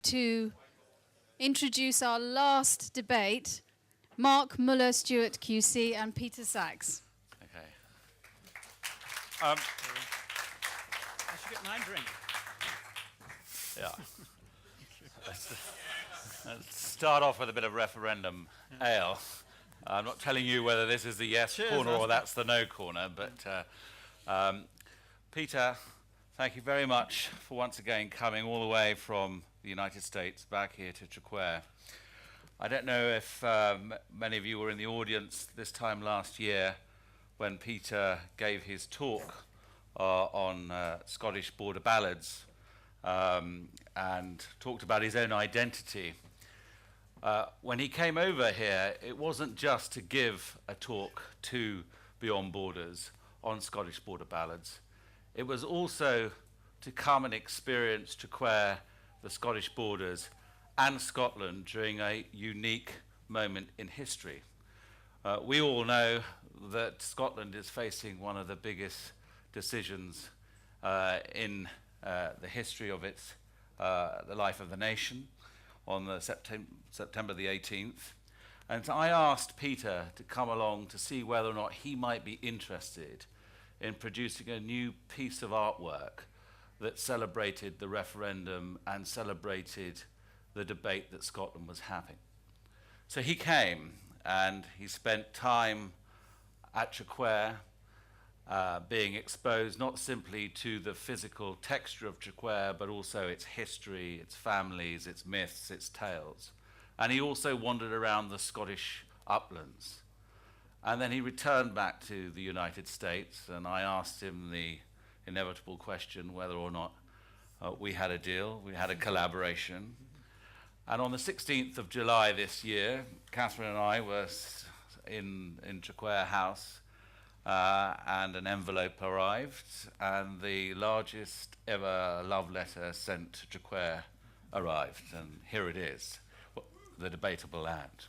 to introduce our last debate, Mark Muller-Stewart QC and Peter Sachs. Okay. I should get my drink. Yeah. Let's start off with a bit of referendum ale. I'm not telling you whether this is the yes corner or that's the no corner, but Peter, thank you very much for once again coming all the way from the United States back here to Traquair. I don't know if many of you were in the audience this time last year when Peter gave his talk on Scottish border ballads and talked about his own identity. When he came over here, it wasn't just to give a talk to Beyond Borders on Scottish border ballads. It was also to come and experience Traquair, the Scottish borders, and Scotland during a unique moment in history. We all know that Scotland is facing one of the biggest decisions in the history of the life of the nation on the September the 18th. And I asked Peter to come along to see whether or not he might be interested in producing a new piece of artwork that celebrated the referendum and celebrated the debate that Scotland was having. So he came and he spent time at Traquair, being exposed not simply to the physical texture of Traquair, but also its history, its families, its myths, its tales. And he also wandered around the Scottish uplands. And then he returned back to the United States, and I asked him the inevitable question whether or not we had a deal, we had a collaboration. And on the 16th of July this year, Catherine and I were in Traquair House, and an envelope arrived, and the largest ever love letter sent to Traquair arrived, and here it is, The Debatable Land.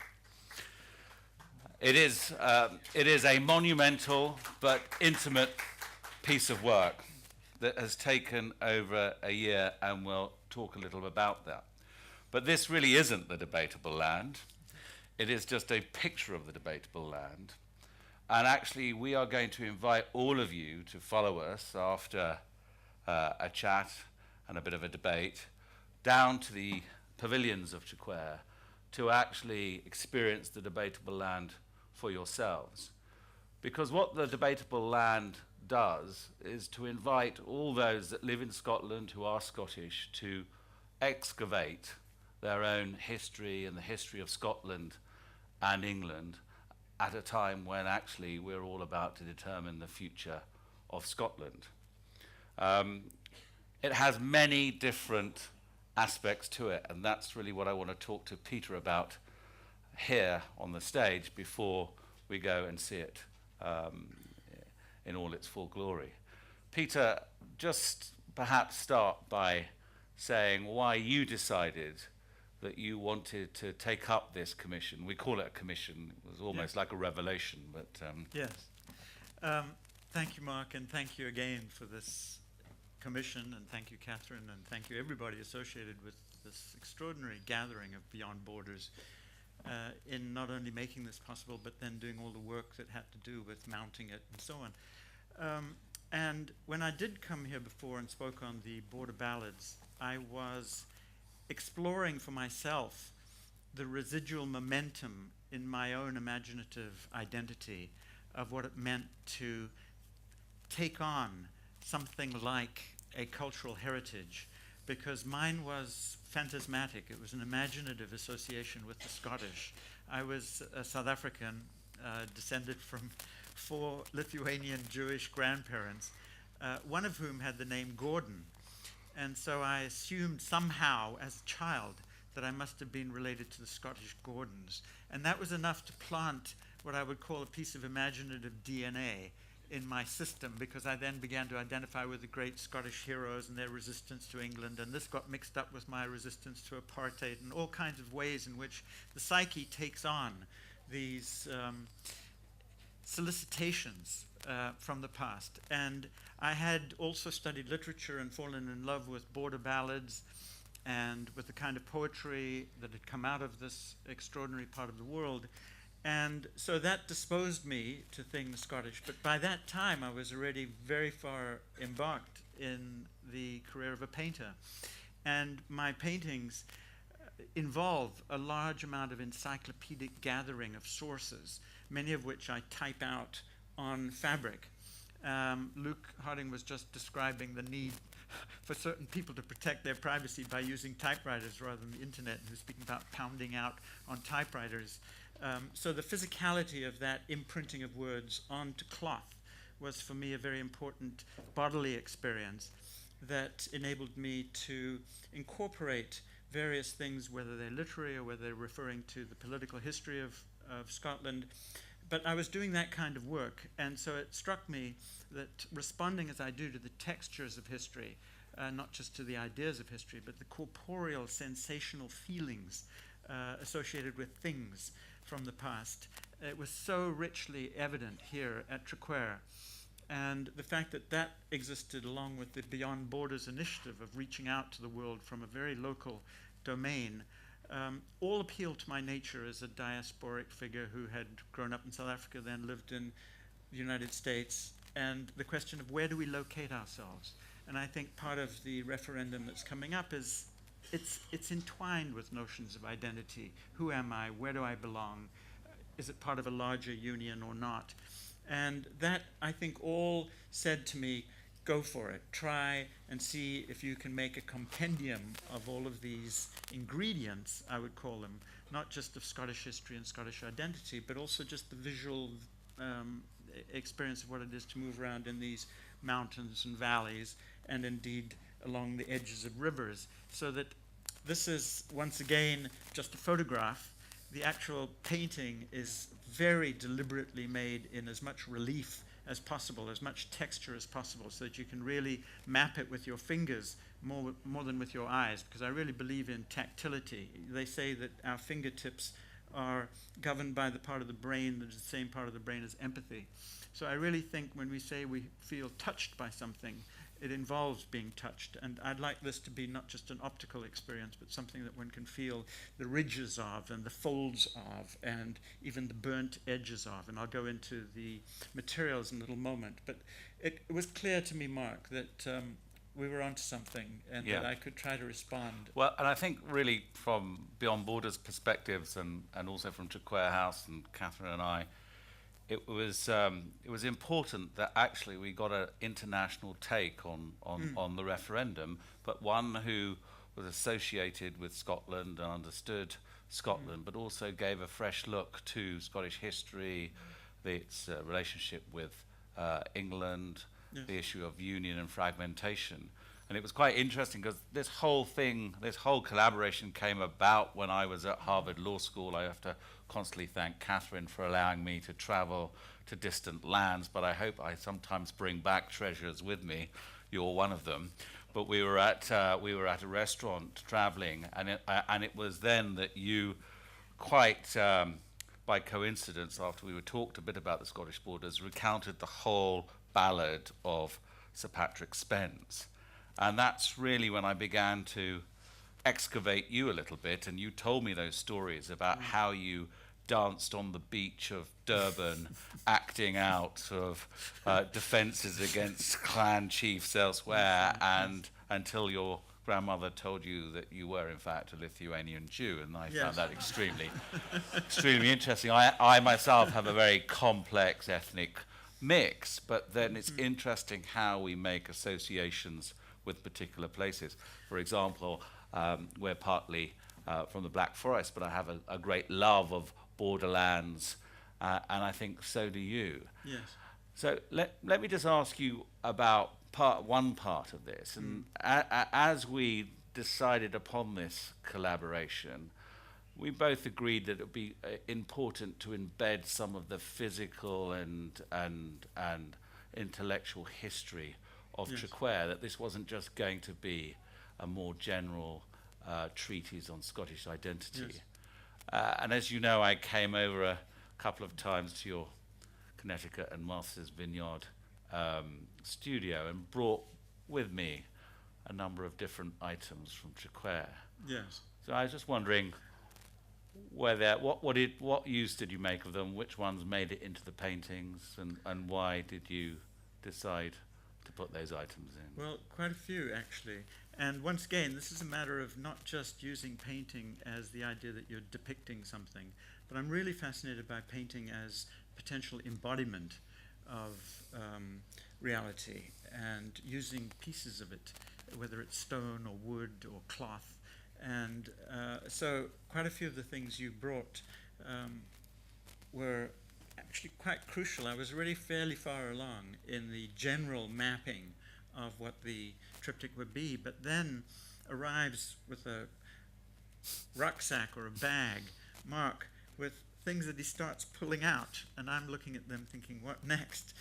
It is a monumental but intimate piece of work that has taken over a year, and we'll talk a little about that. But this really isn't the debatable land. It is just a picture of the debatable land. And actually, we are going to invite all of you to follow us after a chat and a bit of a debate down to the pavilions of Traquair to actually experience the debatable land for yourselves. Because what the debatable land does is to invite all those that live in Scotland who are Scottish to excavate their own history and the history of Scotland and England at a time when actually we're all about to determine the future of Scotland. It has many different aspects to it, and that's really what I want to talk to Peter about here on the stage before we go and see it in all its full glory. Peter, just perhaps start by saying why you decided that you wanted to take up this commission. We call it a commission. It was almost like a revelation, but... Yes. Thank you, Mark, and thank you again for this commission, and thank you, Catherine, and thank you, everybody associated with this extraordinary gathering of Beyond Borders in not only making this possible, but then doing all the work that had to do with mounting it and so on. And when I did come here before and spoke on the border ballads, I was exploring for myself the residual momentum in my own imaginative identity of what it meant to take on something like a cultural heritage, because mine was phantasmatic. It was an imaginative association with the Scottish. I was a South African, descended from 4 Lithuanian Jewish grandparents, one of whom had the name Gordon. And so I assumed somehow as a child that I must have been related to the Scottish Gordons. And that was enough to plant what I would call a piece of imaginative DNA in my system, because I then began to identify with the great Scottish heroes and their resistance to England. And this got mixed up with my resistance to apartheid and all kinds of ways in which the psyche takes on these solicitations from the past. And I had also studied literature and fallen in love with border ballads, and with the kind of poetry that had come out of this extraordinary part of the world. And so that disposed me to things Scottish. But by that time, I was already very far embarked in the career of a painter. And my paintings involve a large amount of encyclopedic gathering of sources, many of which I type out on fabric. Luke Harding was just describing the need for certain people to protect their privacy by using typewriters rather than the internet, and he was speaking about pounding out on typewriters. So the physicality of that imprinting of words onto cloth was for me a very important bodily experience that enabled me to incorporate various things, whether they're literary or whether they're referring to the political history of Scotland. But I was doing that kind of work, and so it struck me that responding as I do to the textures of history, not just to the ideas of history, but the corporeal, sensational feelings associated with things from the past, it was so richly evident here at Traquair. And the fact that that existed along with the Beyond Borders initiative of reaching out to the world from a very local domain, all appealed to my nature as a diasporic figure who had grown up in South Africa, then lived in the United States, and the question of where do we locate ourselves. And I think part of the referendum that's coming up is it's entwined with notions of identity. Who am I? Where do I belong? Is it part of a larger union or not? And that, I think, all said to me, go for it. Try and see if you can make a compendium of all of these ingredients, I would call them, not just of Scottish history and Scottish identity, but also just the visual experience of what it is to move around in these mountains and valleys, and indeed along the edges of rivers, so that this is, once again, just a photograph. The actual painting is very deliberately made in as much relief as possible, as much texture as possible, so that you can really map it with your fingers more than with your eyes, because I really believe in tactility. They say that our fingertips are governed by the part of the brain that is the same part of the brain as empathy. So I really think when we say we feel touched by something, it involves being touched. And I'd like this to be not just an optical experience, but something that one can feel the ridges of and the folds of and even the burnt edges of. And I'll go into the materials in a little moment. But it was clear to me, Mark, that we were onto something and that I could try to respond. Well, and I think really from Beyond Borders perspectives and also from Traquair House and Catherine and I, it was important that actually we got an international take on the referendum, but one who was associated with Scotland and understood Scotland, but also gave a fresh look to Scottish history, its relationship with England, the issue of union and fragmentation. And it was quite interesting because this whole collaboration came about when I was at Harvard Law School. I have to constantly thank Catherine for allowing me to travel to distant lands, but I hope I sometimes bring back treasures with me. You're one of them. But we were at a restaurant traveling, and it was then that you, quite by coincidence, after we were talked a bit about the Scottish borders, recounted the whole ballad of Sir Patrick Spens. And that's really when I began to excavate you a little bit, and you told me those stories about how you danced on the beach of Durban, acting out sort of defences against clan chiefs elsewhere, and until your grandmother told you that you were in fact a Lithuanian Jew, and I found that extremely interesting. I myself have a very complex ethnic mix, but then it's interesting how we make associations with particular places. For example, we're partly from the Black Forest, but I have a great love of borderlands, and I think so do you. Yes. So let me just ask you about one part of this. And as we decided upon this collaboration, we both agreed that it would be important to embed some of the physical and intellectual history of Traquair, that this wasn't just going to be a more general treatise on Scottish identity. Yes. And as you know, I came over a couple of times to your Connecticut and Masters Vineyard studio and brought with me a number of different items from Triquare. Yes. So I was just wondering what use did you make of them? Which ones made it into the paintings, and why did you decide to put those items in? Well, quite a few actually. And once again, this is a matter of not just using painting as the idea that you're depicting something, but I'm really fascinated by painting as potential embodiment of reality, and using pieces of it, whether it's stone or wood or cloth. And so quite a few of the things you brought were actually quite crucial. I was already fairly far along in the general mapping of what the triptych would be, but then arrives with a rucksack or a bag, Mark, with things that he starts pulling out, and I'm looking at them thinking, what next?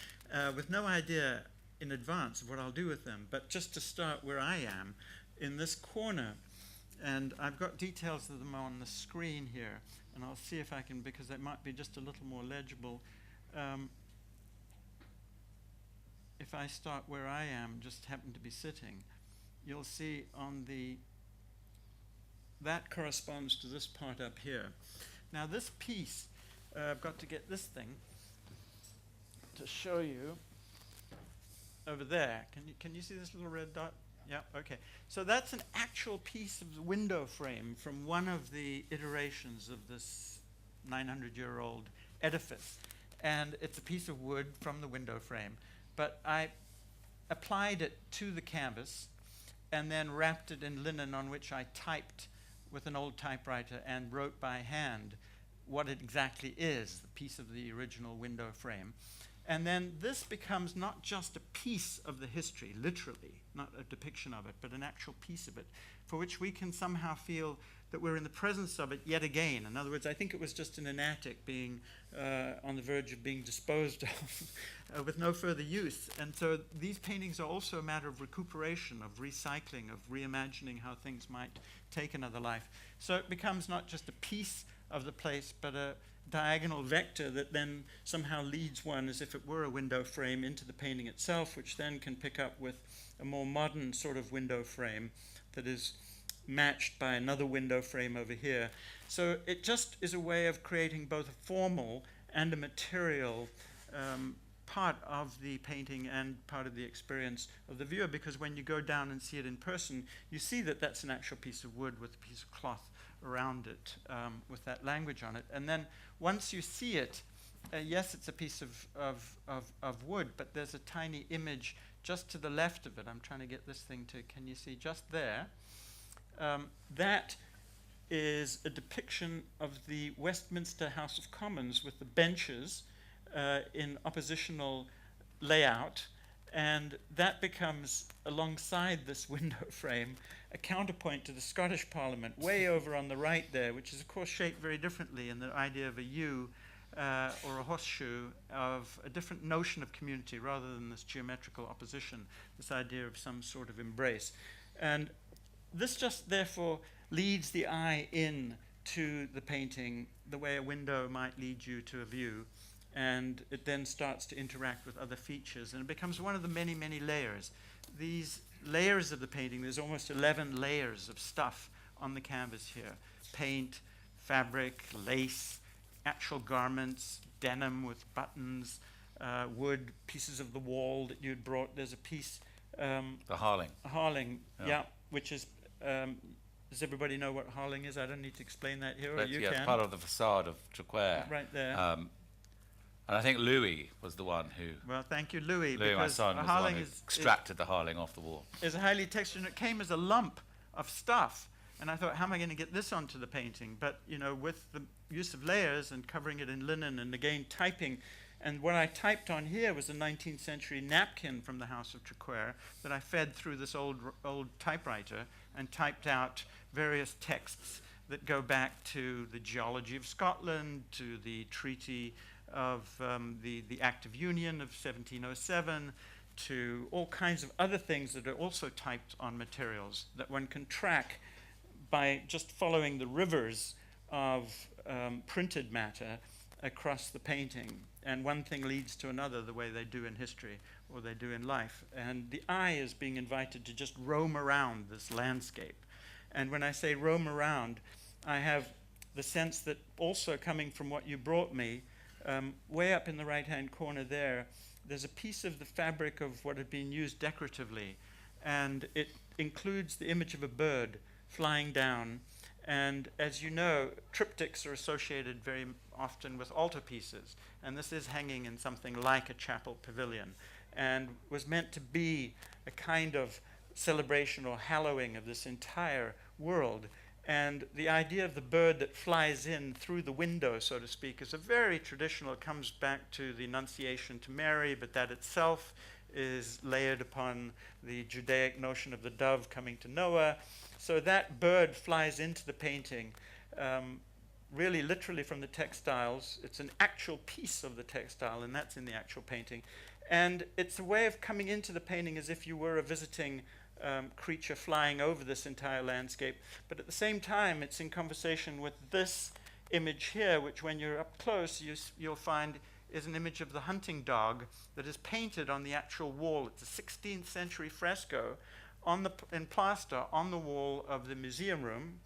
With no idea in advance of what I'll do with them, but just to start where I am, in this corner, and I've got details of them on the screen here, and I'll see if I can, because they might be just a little more legible. If I start where I am, just happen to be sitting, you'll see on that corresponds to this part up here. Now this piece, I've got to get this thing to show you over there. Can you see this little red dot? Yeah, okay. So that's an actual piece of the window frame from one of the iterations of this 900-year-old edifice. And it's a piece of wood from the window frame. But I applied it to the canvas and then wrapped it in linen, on which I typed with an old typewriter and wrote by hand what it exactly is, the piece of the original window frame. And then this becomes not just a piece of the history, literally, not a depiction of it, but an actual piece of it, for which we can somehow feel that we're in the presence of it yet again. In other words, I think it was just in an attic being on the verge of being disposed of with no further use. And so these paintings are also a matter of recuperation, of recycling, of reimagining how things might take another life. So it becomes not just a piece of the place, but a diagonal vector that then somehow leads one, as if it were a window frame, into the painting itself, which then can pick up with a more modern sort of window frame that is matched by another window frame over here. So it just is a way of creating both a formal and a material part of the painting and part of the experience of the viewer, because when you go down and see it in person, you see that that's an actual piece of wood with a piece of cloth around it, with that language on it. And then once you see it, yes, it's a piece of wood, but there's a tiny image just to the left of it. I'm trying to get this thing to, can you see just there? That is a depiction of the Westminster House of Commons with the benches in oppositional layout, and that becomes, alongside this window frame, a counterpoint to the Scottish Parliament way over on the right there, which is of course shaped very differently in the idea of a U or a horseshoe, of a different notion of community rather than this geometrical opposition, this idea of some sort of embrace. And this just therefore leads the eye in to the painting the way a window might lead you to a view, and it then starts to interact with other features, and it becomes one of the many, many layers. These layers of the painting, there's almost 11 layers of stuff on the canvas here. Paint, fabric, lace, actual garments, denim with buttons, wood, pieces of the wall that you'd brought. There's a piece... the Harling. Harling, yeah, which is... does everybody know what Harling is? I don't need to explain that here, or you yeah, can. It's part of the facade of Triquare. Right there. And I think Louis was the one who... Well, thank you, Louis. Louis, my son, was the one who is extracted the Harling off the wall. Is highly textured, and it came as a lump of stuff. And I thought, how am I going to get this onto the painting? But, you know, with the use of layers and covering it in linen and, again, typing. And what I typed on here was a 19th century napkin from the House of Triquare that I fed through this old typewriter and typed out various texts that go back to the geology of Scotland, to the Treaty of the Act of Union of 1707, to all kinds of other things that are also typed on materials that one can track by just following the rivers of printed matter across the painting. And one thing leads to another, the way they do in history or they do in life. And the eye is being invited to just roam around this landscape. And when I say roam around, I have the sense that also coming from what you brought me, way up in the right-hand corner there, there's a piece of the fabric of what had been used decoratively. And it includes the image of a bird flying down. And as you know, triptychs are associated very often with altarpieces. And this is hanging in something like a chapel pavilion and was meant to be a kind of celebration or hallowing of this entire world. And the idea of the bird that flies in through the window, so to speak, is a very traditional, it comes back to the Annunciation to Mary, but that itself is layered upon the Judaic notion of the dove coming to Noah. So that bird flies into the painting, really literally from the textiles. It's an actual piece of the textile, and that's in the actual painting. And it's a way of coming into the painting as if you were a visiting creature flying over this entire landscape. But at the same time, it's in conversation with this image here, which when you're up close, you'll find is an image of the hunting dog that is painted on the actual wall. It's a 16th century fresco in plaster on the wall of the museum room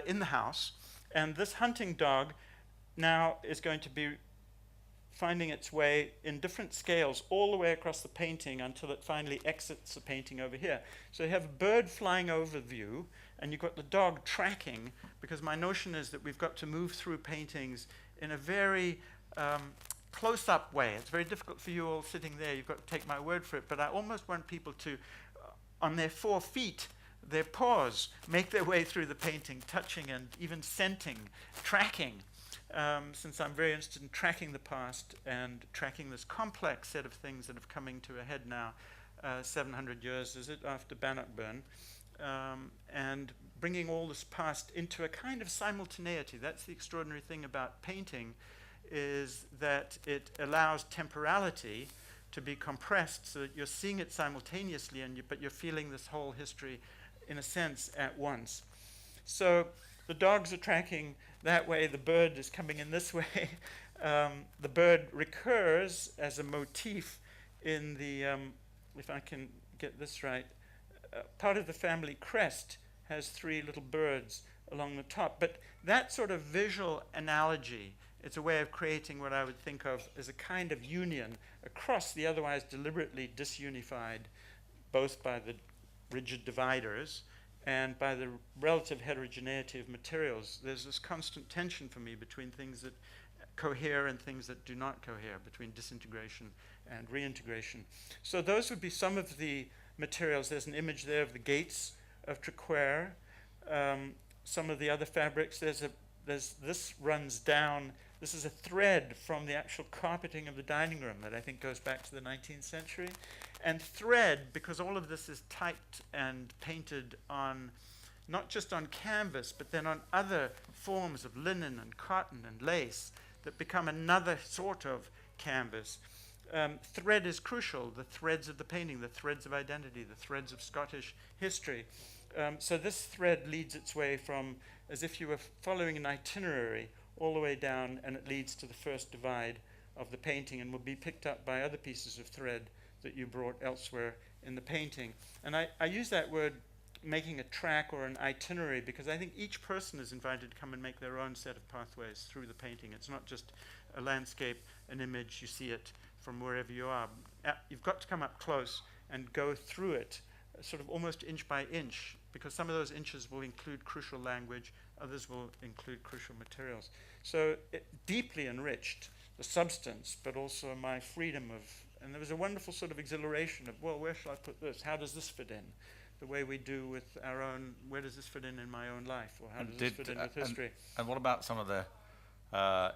in the house. And this hunting dog now is going to be finding its way in different scales all the way across the painting until it finally exits the painting over here. So you have a bird flying over view, and you've got the dog tracking, because my notion is that we've got to move through paintings in a very close-up way. It's very difficult for you all sitting there. You've got to take my word for it. But I almost want people to, on their 4 feet, their paws, make their way through the painting, touching and even scenting, tracking. Since I'm very interested in tracking the past and tracking this complex set of things that have coming to a head now, 700 years, is it, after Bannockburn, and bringing all this past into a kind of simultaneity. That's the extraordinary thing about painting, is that it allows temporality to be compressed so that you're seeing it simultaneously, but you're feeling this whole history, in a sense, at once. So the dogs are tracking that way, the bird is coming in this way. The bird recurs as a motif in the, if I can get this right, part of the family crest has 3 little birds along the top. But that sort of visual analogy, it's a way of creating what I would think of as a kind of union across the otherwise deliberately disunified, both by the rigid dividers and by the relative heterogeneity of materials. There's this constant tension for me between things that cohere and things that do not cohere, between disintegration and reintegration. So those would be some of the materials. There's an image there of the gates of Triqueir. Some of the other fabrics, this runs down. This is a thread from the actual carpeting of the dining room that I think goes back to the 19th century. And thread, because all of this is typed and painted on, not just on canvas, but then on other forms of linen and cotton and lace that become another sort of canvas. Thread is crucial, the threads of the painting, the threads of identity, the threads of Scottish history. So this thread leads its way from, as if you were following an itinerary, all the way down, and it leads to the first divide of the painting and will be picked up by other pieces of thread that you brought elsewhere in the painting. And I use that word, making a track or an itinerary, because I think each person is invited to come and make their own set of pathways through the painting. It's not just a landscape, an image, you see it from wherever you are. You've got to come up close and go through it, sort of almost inch by inch, because some of those inches will include crucial language, others will include crucial materials. So it deeply enriched the substance, but also my freedom of, and there was a wonderful sort of exhilaration of, well, where shall I put this? How does this fit in? The way we do with our own, where does this fit in my own life? Or how does this fit in with history? And what about some of the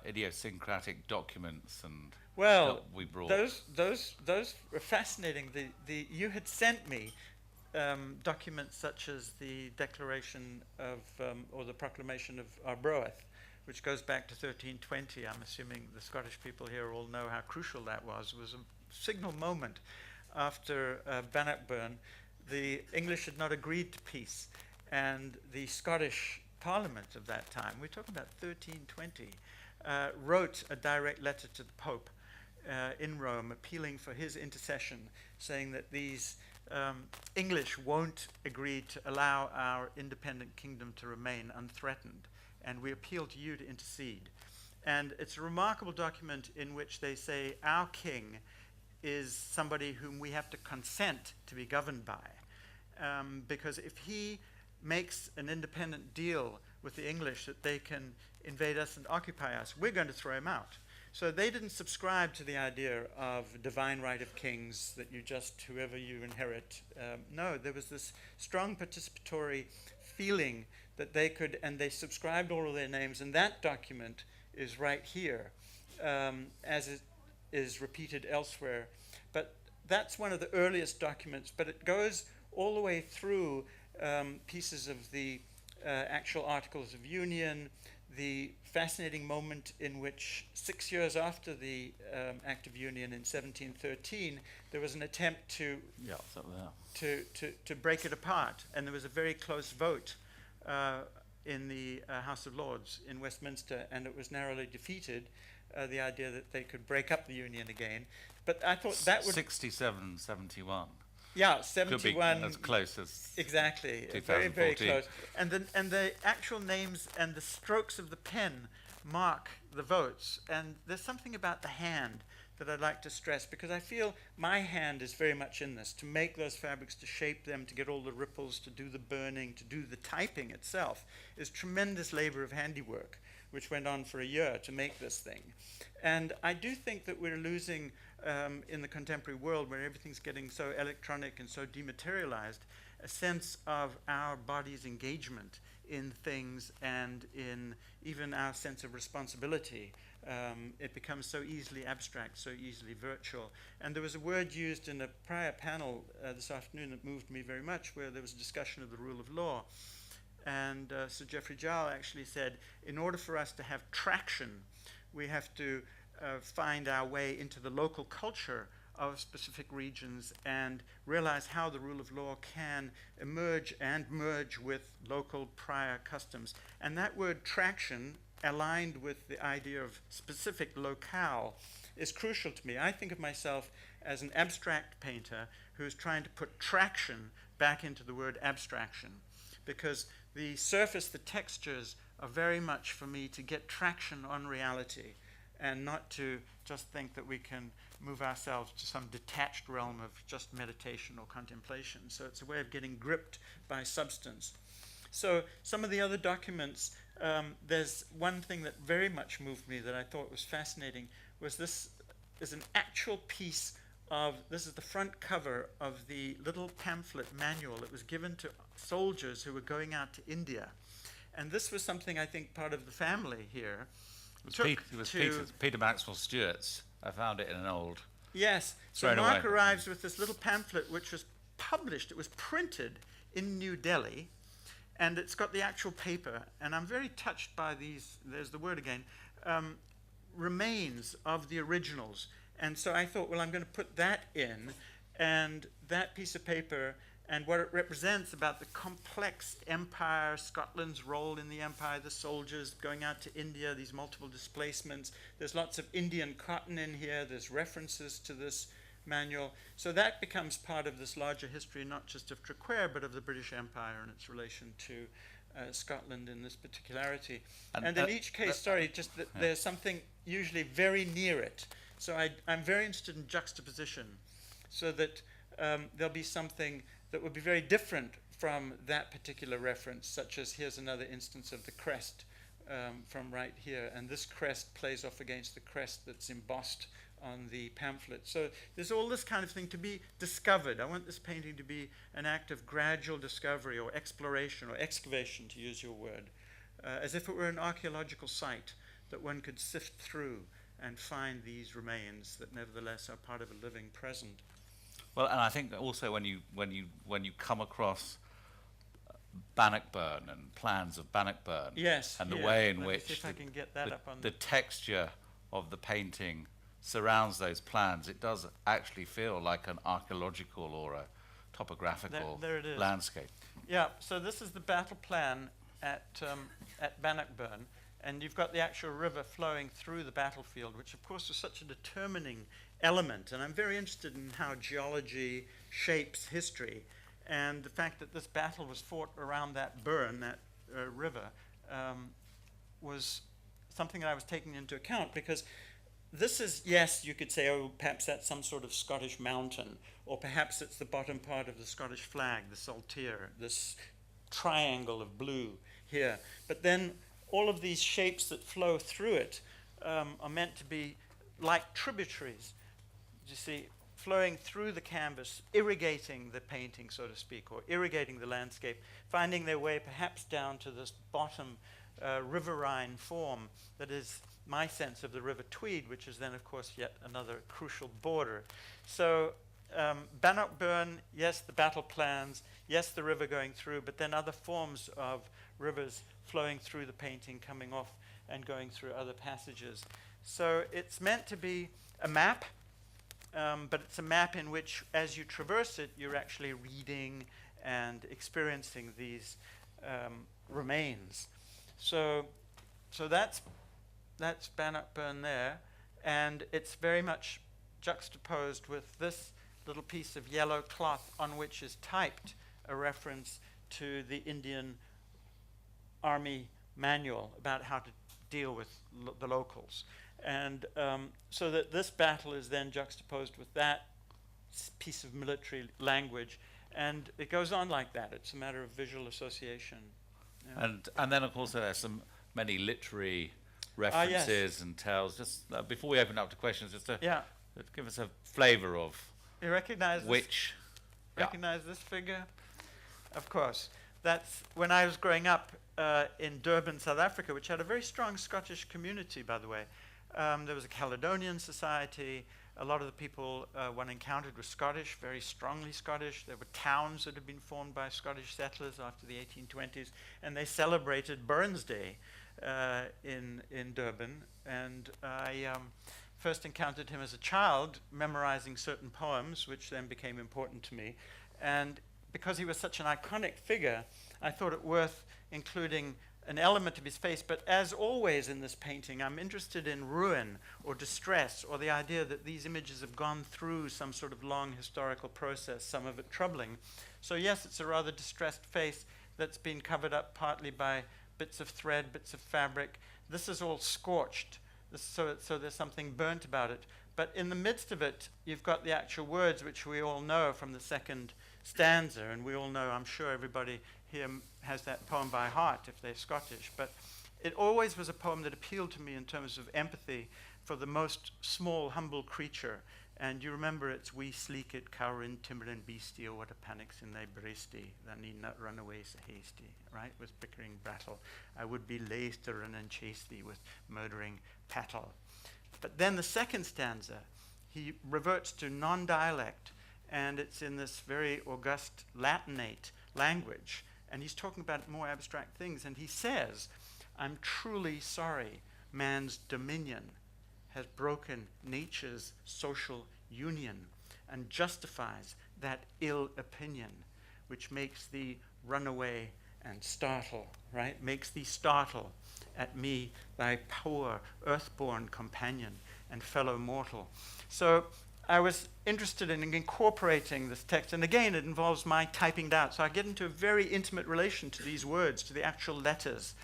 idiosyncratic documents and well, we brought? Those were fascinating. You had sent me documents such as the Declaration of, or the Proclamation of Arbroath, which goes back to 1320. I'm assuming the Scottish people here all know how crucial that was. It was a signal moment after Bannockburn. The English had not agreed to peace, and the Scottish Parliament of that time, we're talking about 1320, wrote a direct letter to the Pope in Rome, appealing for his intercession, saying that these English won't agree to allow our independent kingdom to remain unthreatened, and we appeal to you to intercede. And it's a remarkable document in which they say our king is somebody whom we have to consent to be governed by, because if he makes an independent deal with the English that they can invade us and occupy us, we're going to throw him out. So they didn't subscribe to the idea of divine right of kings, that you just, whoever you inherit. No, there was this strong participatory feeling that they could, and they subscribed all of their names, and that document is right here, as it is repeated elsewhere. But that's one of the earliest documents, but it goes all the way through pieces of the actual Articles of Union, the fascinating moment in which 6 years after the Act of Union in 1713, there was an attempt to break it apart, and there was a very close vote in the House of Lords in Westminster, and it was narrowly defeated, the idea that they could break up the Union again. But I thought that would... 67, 71. Yeah, 71. Could be as close as exactly, 2014. very, very close. And the actual names and the strokes of the pen mark the votes. And there's something about the hand that I'd like to stress, because I feel my hand is very much in this, to make those fabrics, to shape them, to get all the ripples, to do the burning, to do the typing itself, is tremendous labor of handiwork, which went on for a year to make this thing. And I do think that we're losing, in the contemporary world where everything's getting so electronic and so dematerialized, a sense of our body's engagement in things and in even our sense of responsibility. It becomes so easily abstract, so easily virtual. And there was a word used in a prior panel this afternoon that moved me very much, where there was a discussion of the rule of law. And Sir Geoffrey Jowl actually said, in order for us to have traction, we have to find our way into the local culture of specific regions and realize how the rule of law can emerge and merge with local prior customs. And that word traction, aligned with the idea of specific locale, is crucial to me. I think of myself as an abstract painter who's trying to put traction back into the word abstraction, because the surface, the textures are very much for me to get traction on reality, and not to just think that we can move ourselves to some detached realm of just meditation or contemplation. So it's a way of getting gripped by substance. So some of the other documents, there's one thing that very much moved me that I thought was fascinating, was this is an actual piece of, this is the front cover of the little pamphlet manual that was given to soldiers who were going out to India. And this was something I think part of the family here It was Peter Maxwell Stewart's. I found it in an old... Yes. So Mark arrives with this little pamphlet which was published. It was printed in New Delhi, and it's got the actual paper. And I'm very touched by these, there's the word again, remains of the originals. And so I thought, well, I'm going to put that in, and that piece of paper and what it represents about the complex empire, Scotland's role in the empire, the soldiers going out to India, these multiple displacements. There's lots of Indian cotton in here. There's references to this manual. So that becomes part of this larger history, not just of Traquair, but of the British Empire and its relation to Scotland in this particularity. And in each case, sorry, just that there's something usually very near it. So I'm very interested in juxtaposition, so that there'll be something that would be very different from that particular reference, such as here's another instance of the crest from right here, and this crest plays off against the crest that's embossed on the pamphlet. So there's all this kind of thing to be discovered. I want this painting to be an act of gradual discovery or exploration or excavation, to use your word, as if it were an archaeological site that one could sift through and find these remains that nevertheless are part of a living present. Well, and I think also when you come across Bannockburn and plans of Bannockburn, yes, and the way in which the texture of the painting surrounds those plans, it does actually feel like an archaeological or a topographical there it is. Landscape. Yeah. So this is the battle plan at Bannockburn. And you've got the actual river flowing through the battlefield, which of course is such a determining element. And I'm very interested in how geology shapes history. And the fact that this battle was fought around that burn, that river, was something that I was taking into account, because this is, yes, you could say, oh, perhaps that's some sort of Scottish mountain, or perhaps it's the bottom part of the Scottish flag, the saltire, this triangle of blue here. But then all of these shapes that flow through it are meant to be like tributaries, you see, flowing through the canvas, irrigating the painting, so to speak, or irrigating the landscape, finding their way perhaps down to this bottom riverine form that is my sense of the River Tweed, which is then, of course, yet another crucial border. So Bannockburn, yes, the battle plans, yes, the river going through, but then other forms of rivers flowing through the painting, coming off and going through other passages. So it's meant to be a map, but it's a map in which, as you traverse it, you're actually reading and experiencing these remains. So that's Bannockburn there, and it's very much juxtaposed with this little piece of yellow cloth on which is typed a reference to the Indian Army manual about how to deal with the locals. And so that this battle is then juxtaposed with that piece of military language, and it goes on like that. It's a matter of visual association. Yeah. And then, of course, there are many literary references and tales. Just before we open up to questions, just to give us a flavour of you recognize which. Recognize this figure? Of course. That's when I was growing up in Durban, South Africa, which had a very strong Scottish community, by the way. There was a Caledonian society. A lot of the people one encountered were Scottish, very strongly Scottish. There were towns that had been formed by Scottish settlers after the 1820s, and they celebrated Burns Day in Durban. And I first encountered him as a child, memorizing certain poems, which then became important to me. And because he was such an iconic figure, I thought it worth including an element of his face. But as always in this painting, I'm interested in ruin or distress, or the idea that these images have gone through some sort of long historical process, some of it troubling. So yes, it's a rather distressed face that's been covered up partly by bits of thread, bits of fabric. This is all scorched, so there's something burnt about it. But in the midst of it, you've got the actual words, which we all know from the second stanza, and we all know, I'm sure everybody here has that poem by heart if they're Scottish. But it always was a poem that appealed to me in terms of empathy for the most small, humble creature. And you remember it's "we sleek it, cowering, timber and beastie, or what a panic's in thy breastie, thou need not run away so hasty," right? With bickering brattle, I would be laith to run and chase thee with murdering pattle. But then the second stanza, he reverts to non-dialect, and it's in this very august Latinate language, and he's talking about more abstract things, and he says, "I'm truly sorry man's dominion has broken nature's social union and justifies that ill opinion which makes thee run away and startle," right? Makes thee startle at me, thy poor earthborn companion and fellow mortal. So I was interested in incorporating this text, and again, it involves my typing down. So I get into a very intimate relation to these words, to the actual letters,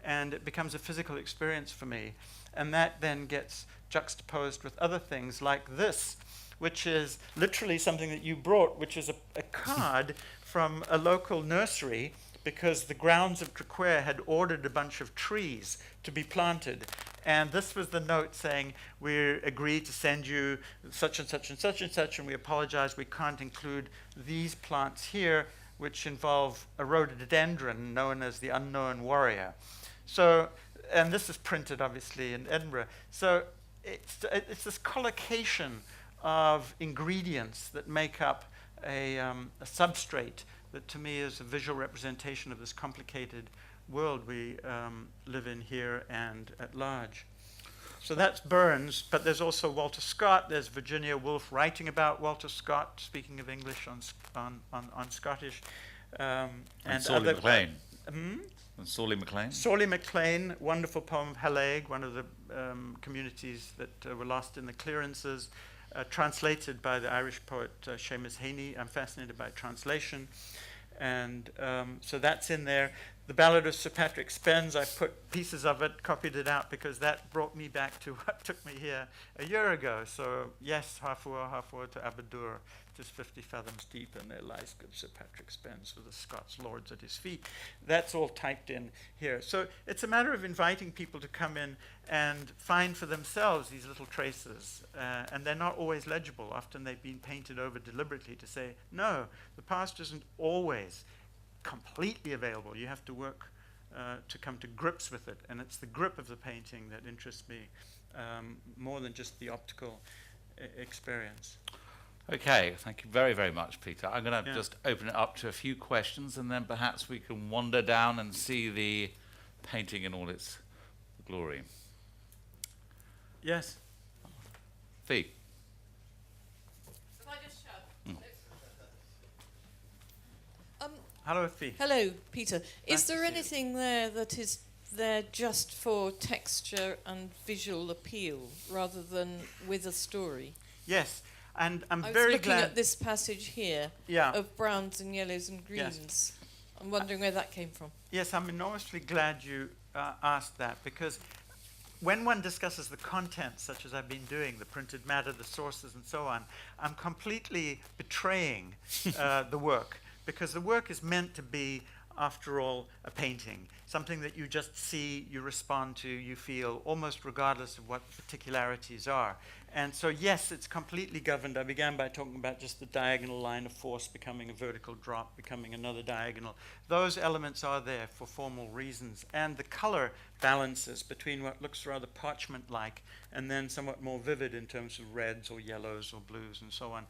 and it becomes a physical experience for me. And that then gets juxtaposed with other things like this, which is literally something that you brought, which is a card from a local nursery, because the grounds of Traquair had ordered a bunch of trees to be planted. And this was the note saying, "We agreed to send you such and such and such and such, and we apologize, we can't include these plants here, which involve a rhododendron known as the unknown warrior." So, and this is printed obviously in Edinburgh. So it's this collocation of ingredients that make up a substrate that to me is a visual representation of this complicated world we live in here and at large. So that's Burns, but there's also Walter Scott. There's Virginia Woolf writing about Walter Scott, speaking of English on Scottish. And Sorley MacLean. And Sorley MacLean? Sorley MacLean, wonderful poem of Hallaig, one of the communities that were lost in the clearances, translated by the Irish poet Seamus Heaney. I'm fascinated by translation. And so that's in there. The Ballad of Sir Patrick Spens, I put pieces of it, copied it out, because that brought me back to what took me here a year ago. So yes, Harfour to Aberdour, just 50 fathoms deep, and there lies good Sir Patrick Spens with the Scots lords at his feet. That's all typed in here. So it's a matter of inviting people to come in and find for themselves these little traces. And they're not always legible. Often they've been painted over deliberately to say, no, the past isn't always completely available. You have to work to come to grips with it. And it's the grip of the painting that interests me more than just the optical experience. Okay, thank you very, very much, Peter. I'm going to just open it up to a few questions, and then perhaps we can wander down and see the painting in all its glory. Yes. Fee. If I just shout. Hello, Fee. Hello, Peter. Nice Is to there see you. anything there that is there just for texture and visual appeal rather than with a story? Yes, and I'm I was very looking glad. at this passage here Yeah. of browns and yellows and greens. I'm wondering where that came from. Yes, I'm enormously glad you asked that, because when one discusses the content, such as I've been doing, the printed matter, the sources, and so on, I'm completely betraying the work, because the work is meant to be, after all, a painting, something that you just see, you respond to, you feel, almost regardless of what the particularities are. And so, yes, it's completely governed. I began by talking about just the diagonal line of force becoming a vertical drop, becoming another diagonal. Those elements are there for formal reasons. And the color balances between what looks rather parchment-like and then somewhat more vivid in terms of reds or yellows or blues and so on.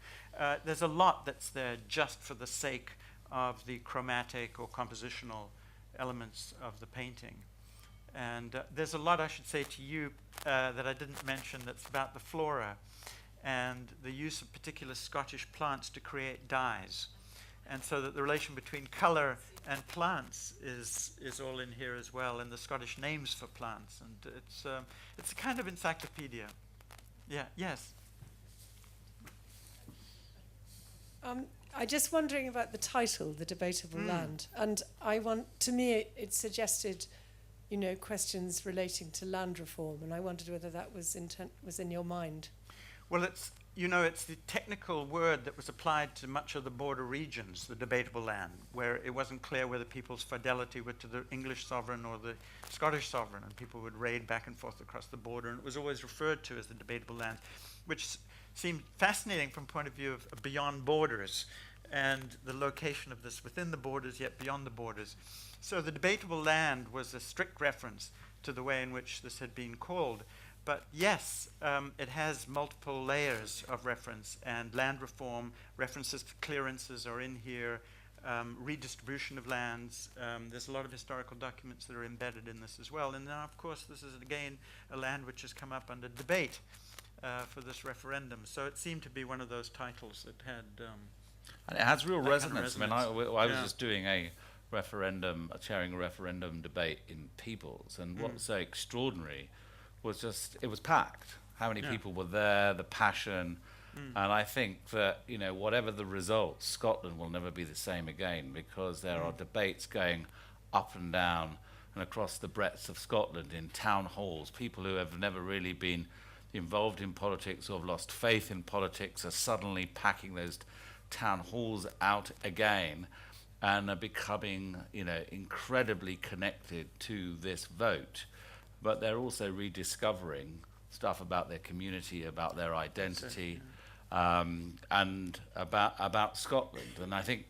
There's a lot that's there just for the sake of the chromatic or compositional elements of the painting. And there's a lot I should say to you that I didn't mention that's about the flora and the use of particular Scottish plants to create dyes. And so that the relation between color and plants is all in here as well, and the Scottish names for plants. And it's a kind of encyclopedia. Yeah, yes. I'm just wondering about the title, The Debatable Land. And to me, it suggested, questions relating to land reform. And I wondered whether that was in your mind. Well, it's the technical word that was applied to much of the border regions, the debatable land, where it wasn't clear whether people's fidelity were to the English sovereign or the Scottish sovereign, and people would raid back and forth across the border, and it was always referred to as the debatable land, which seemed fascinating from the point of view of beyond borders and the location of this within the borders, yet beyond the borders. So the debatable land was a strict reference to the way in which this had been called. But yes, it has multiple layers of reference, and land reform, references to clearances are in here, redistribution of lands. There's a lot of historical documents that are embedded in this as well. And now, of course, this is again a land which has come up under debate for this referendum. So it seemed to be one of those titles that had... and it has real that kind of resonance. I mean, resonance. I was just doing chairing a referendum debate in Peebles, and what was so extraordinary was just, it was packed. How many people were there, the passion, and I think that, whatever the results, Scotland will never be the same again, because there are debates going up and down and across the breadth of Scotland in town halls. People who have never really been involved in politics or have lost faith in politics are suddenly packing those town halls out again and are becoming, incredibly connected to this vote. But they're also rediscovering stuff about their community, about their identity, and about Scotland. And I think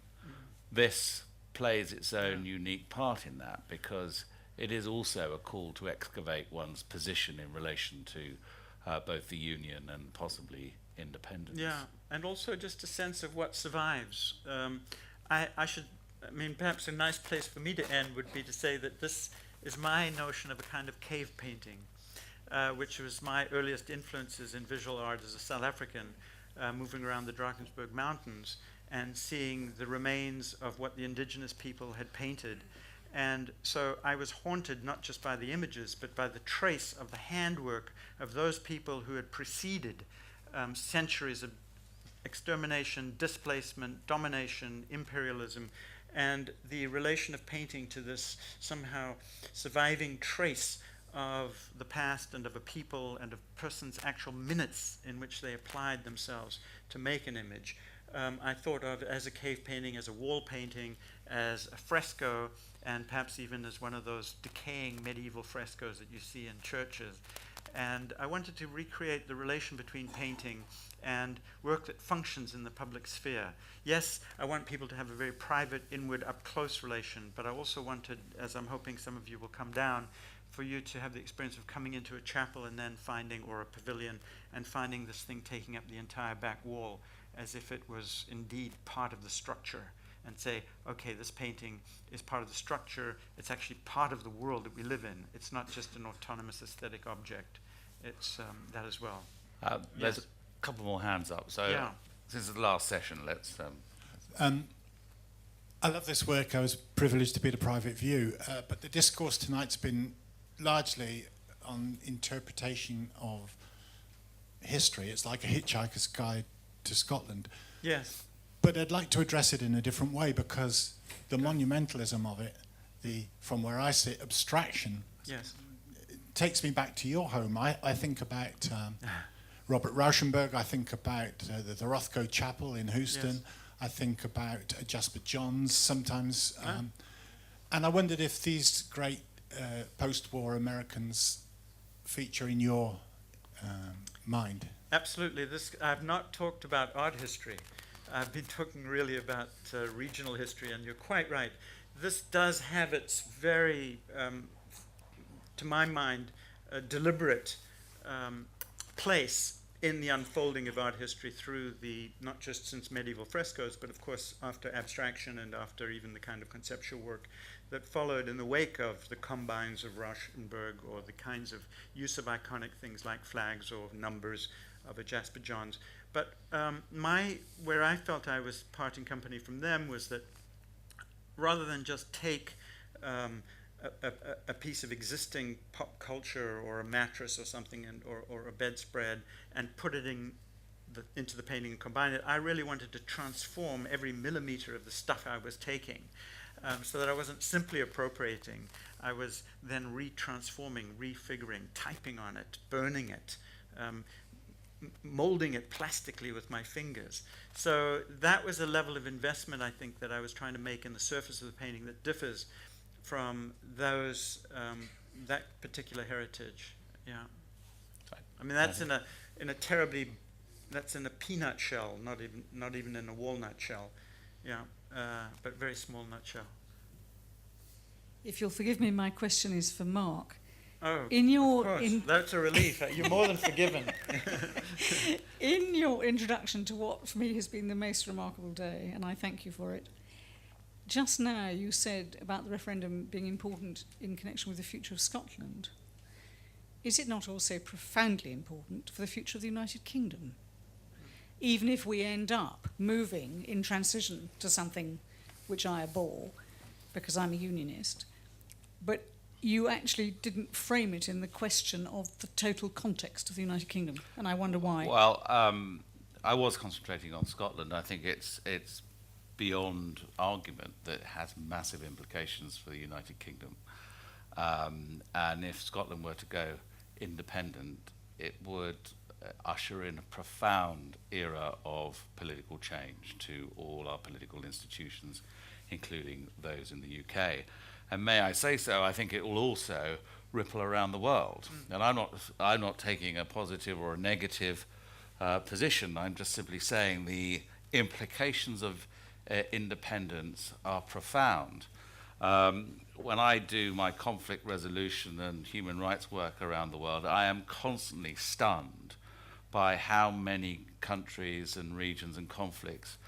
this plays its own unique part in that, because it is also a call to excavate one's position in relation to both the Union and possibly independence. Yeah, and also just a sense of what survives. Perhaps a nice place for me to end would be to say that this is my notion of a kind of cave painting, which was my earliest influences in visual art as a South African, moving around the Drakensberg Mountains and seeing the remains of what the indigenous people had painted, And so I was haunted not just by the images, but by the trace of the handwork of those people who had preceded centuries of extermination, displacement, domination, imperialism, and the relation of painting to this somehow surviving trace of the past and of a people and of persons' actual minutes in which they applied themselves to make an image. I thought of it as a cave painting, as a wall painting, as a fresco, and perhaps even as one of those decaying medieval frescoes that you see in churches. And I wanted to recreate the relation between painting and work that functions in the public sphere. Yes, I want people to have a very private, inward, up-close relation, but I also wanted, as I'm hoping some of you will come down, for you to have the experience of coming into a chapel and then finding, or a pavilion, and finding this thing taking up the entire back wall as if it was indeed part of the structure, and say, okay, this painting is part of the structure, it's actually part of the world that we live in. It's not just an autonomous aesthetic object. It's that as well. There's Yes. a couple more hands up, so Yeah. since it's the last session, let's... I love this work. I was privileged to be at a private view, but the discourse tonight's been largely on interpretation of history. It's like a hitchhiker's guide to Scotland. Yes. But I'd like to address it in a different way, because the monumentalism of it, the, from where I sit, abstraction, Yes. takes me back to your home. I think about Robert Rauschenberg. I think about the Rothko Chapel in Houston. Yes. I think about Jasper Johns sometimes. And I wondered if these great post-war Americans feature in your mind. Absolutely. I've not talked about art history. I've been talking really about regional history, and you're quite right. This does have its very, to my mind, deliberate place in the unfolding of art history through the, not just since medieval frescoes, but of course after abstraction and after even the kind of conceptual work that followed in the wake of the combines of Rauschenberg, or the kinds of use of iconic things like flags or numbers of a Jasper Johns. But where I felt I was parting company from them was that rather than just take a piece of existing pop culture or a mattress or something, or a bedspread, and put it into the painting and combine it, I really wanted to transform every millimeter of the stuff I was taking, so that I wasn't simply appropriating. I was then retransforming, refiguring, typing on it, burning it, molding it plastically with my fingers. So that was a level of investment, I think, that I was trying to make in the surface of the painting that differs from those that particular heritage. Yeah, I mean that's in a terribly, that's in a peanut shell, not even in a walnut shell. Yeah, but very small nutshell. If you'll forgive me, my question is for Mark. Oh, In your of course. That's a relief. You're more than forgiven. in your introduction to what for me has been the most remarkable day, and I thank you for it, just now you said about the referendum being important in connection with the future of Scotland. Is it not also profoundly important for the future of the United Kingdom? Even if we end up moving in transition to something which I abhor, because I'm a unionist, but you actually didn't frame it in the question of the total context of the United Kingdom, and I wonder why. Well, I was concentrating on Scotland. I think it's beyond argument that it has massive implications for the United Kingdom. And if Scotland were to go independent, it would usher in a profound era of political change to all our political institutions, including those in the UK. And may I say so, I think it will also ripple around the world. And I'm not taking a positive or a negative position. I'm just simply saying the implications of independence are profound. When I do my conflict resolution and human rights work around the world, I am constantly stunned by how many countries and regions and conflicts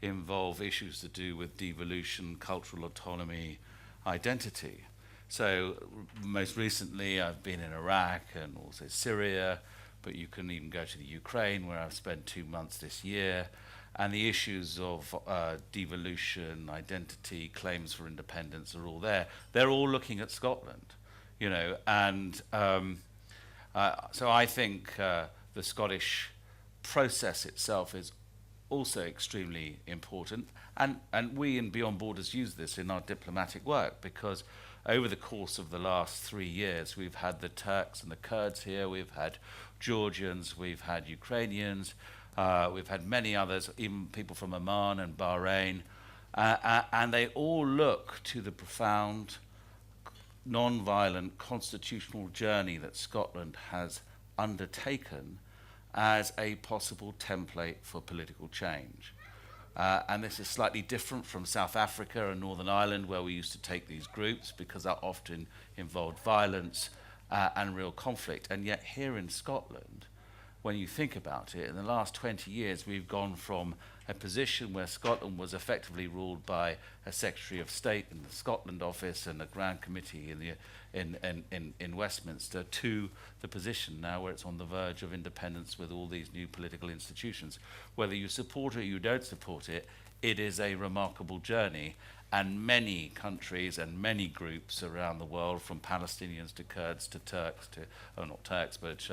involve issues to do with devolution, cultural autonomy, identity. So most recently I've been in Iraq and also Syria, but you can even go to the Ukraine, where I've spent 2 months this year, and the issues of devolution, identity, claims for independence are all there. They're all looking at Scotland, you know, and so I think the Scottish process itself is also extremely important, and we in Beyond Borders use this in our diplomatic work, because over the course of the last 3 years we've had the Turks and the Kurds here, we've had Georgians, we've had Ukrainians, we've had many others, even people from Oman and Bahrain, and they all look to the profound non-violent constitutional journey that Scotland has undertaken as a possible template for political change. And this is slightly different from South Africa and Northern Ireland, where we used to take these groups because that often involved violence and real conflict. And yet here in Scotland, when you think about it, in the last 20 years, we've gone from a position where Scotland was effectively ruled by a Secretary of State in the Scotland office and a Grand Committee in Westminster, to the position now where it's on the verge of independence with all these new political institutions. Whether you support it or you don't support it, it is a remarkable journey. And many countries and many groups around the world, from Palestinians to Kurds to Turks to, oh, not Turks, but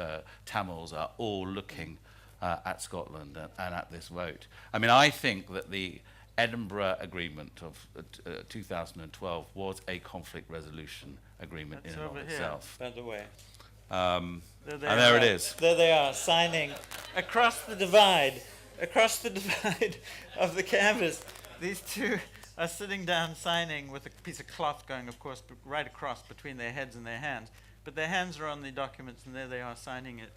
Tamils, are all looking at Scotland and at this vote. I mean, I think that the Edinburgh Agreement of 2012 was a conflict resolution agreement. That's in and over of here, itself. by the way. And there it is. There they are, signing across the divide of the canvas. These two are sitting down signing with a piece of cloth going, of course, right across between their heads and their hands. But their hands are on the documents, and there they are signing it.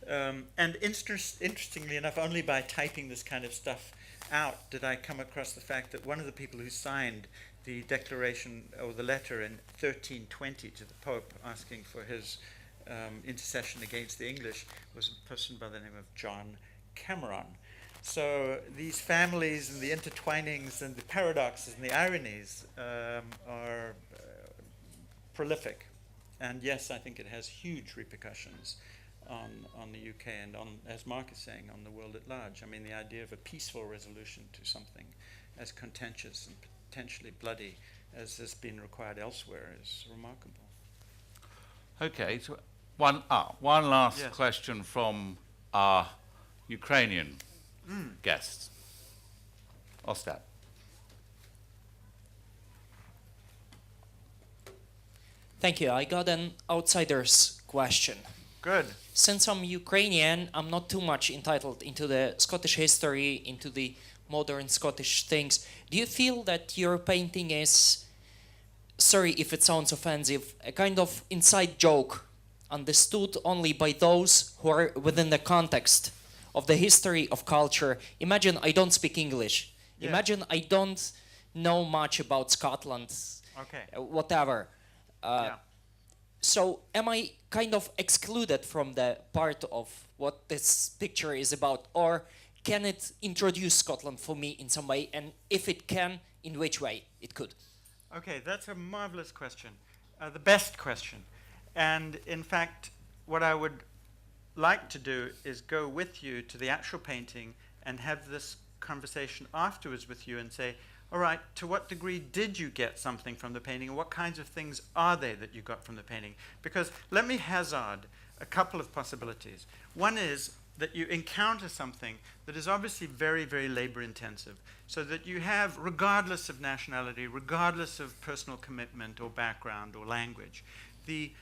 And interestingly enough, only by typing this kind of stuff out did I come across the fact that one of the people who signed the declaration or the letter in 1320 to the Pope asking for his intercession against the English was a person by the name of John Cameron. So these families and the intertwinings and the paradoxes and the ironies are prolific. And yes, I think it has huge repercussions on the UK and on, as Mark is saying, on the world at large. I mean, the idea of a peaceful resolution to something as contentious and potentially bloody as has been required elsewhere is remarkable. Okay, so one last Yes. question from our Ukrainian guests. Ostap. Thank you. I got an outsider's question. Good. Since I'm Ukrainian, I'm not too much entitled into the Scottish history, into the modern Scottish things. Do you feel that your painting is, sorry if it sounds offensive, a kind of inside joke understood only by those who are within the context of the history of culture? Imagine I don't speak English. Yeah. Imagine I don't know much about Scotland, Okay. whatever. Yeah. So am I kind of excluded from the part of what this picture is about, or can it introduce Scotland for me in some way? And if it can, in which way it could? Okay, that's a marvelous question, the best question. And in fact, what I would like to do is go with you to the actual painting and have this conversation afterwards with you and say, all right, to what degree did you get something from the painting, and what kinds of things are they that you got from the painting? Because let me hazard a couple of possibilities. One is that you encounter something that is obviously very, very labor intensive, so that you have, regardless of nationality, regardless of personal commitment or background or language, the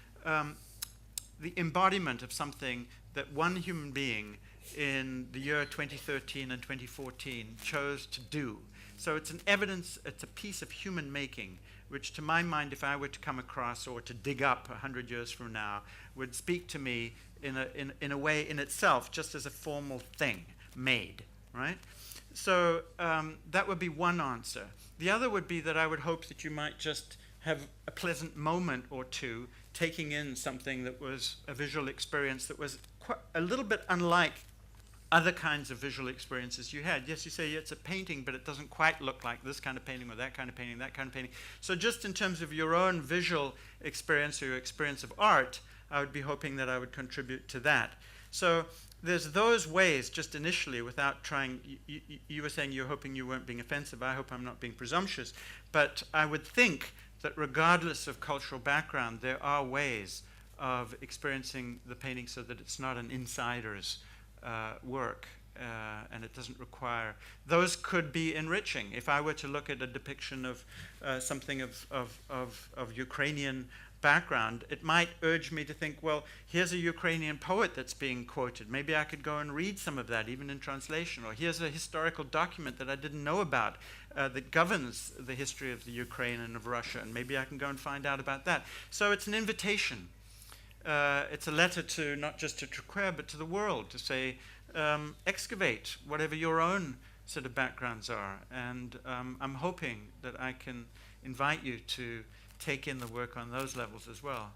embodiment of something that one human being in the year 2013 and 2014 chose to do. So it's an evidence, it's a piece of human making, which to my mind, if I were to come across or to dig up 100 years from now, would speak to me in a way in itself, just as a formal thing made, right? So that would be one answer. The other would be that I would hope that you might just have a pleasant moment or two taking in something that was a visual experience that was quite a little bit unlike other kinds of visual experiences you had. Yes, you say it's a painting, but it doesn't quite look like this kind of painting or that kind of painting, that kind of painting. So just in terms of your own visual experience or your experience of art, I would be hoping that I would contribute to that. So there's those ways, just initially, without trying. You were saying you're hoping you weren't being offensive. I hope I'm not being presumptuous. But I would think that regardless of cultural background, there are ways of experiencing the painting so that it's not an insider's work, and it doesn't require. Those could be enriching. If I were to look at a depiction of something of Ukrainian background, it might urge me to think, well, here's a Ukrainian poet that's being quoted. Maybe I could go and read some of that, even in translation. Or here's a historical document that I didn't know about that governs the history of the Ukraine and of Russia, and maybe I can go and find out about that. So it's an invitation. It's a letter to not just to Triquer, but to the world, to say, excavate whatever your own sort of backgrounds are. And I'm hoping that I can invite you to take in the work on those levels as well.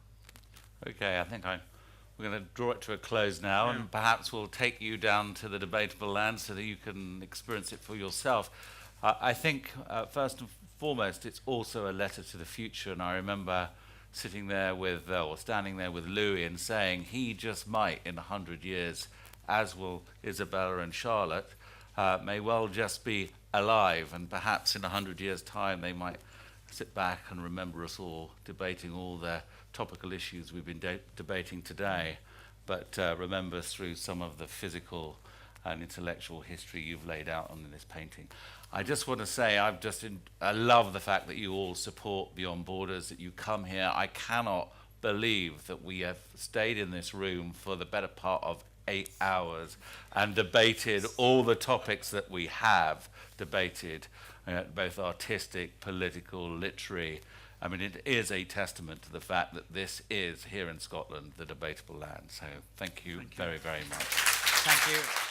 Okay, I think we're going to draw it to a close now, Yeah. and perhaps we'll take you down to the debatable land so that you can experience it for yourself. I think, first and foremost, it's also a letter to the future, and I remember sitting there with, or standing there with Louis and saying he just might, in 100 years, as will Isabella and Charlotte, may well just be alive, and perhaps in 100 years' time they might sit back and remember us all debating all the topical issues we've been debating today, but remember us through some of the physical and intellectual history you've laid out on this painting. I just want to say I love the fact that you all support Beyond Borders, that you come here. I cannot believe that we have stayed in this room for the better part of 8 hours and debated all the topics that we have debated, both artistic, political, literary. I mean, it is a testament to the fact that this is, here in Scotland, the debatable land. So thank you very, very much. Thank you.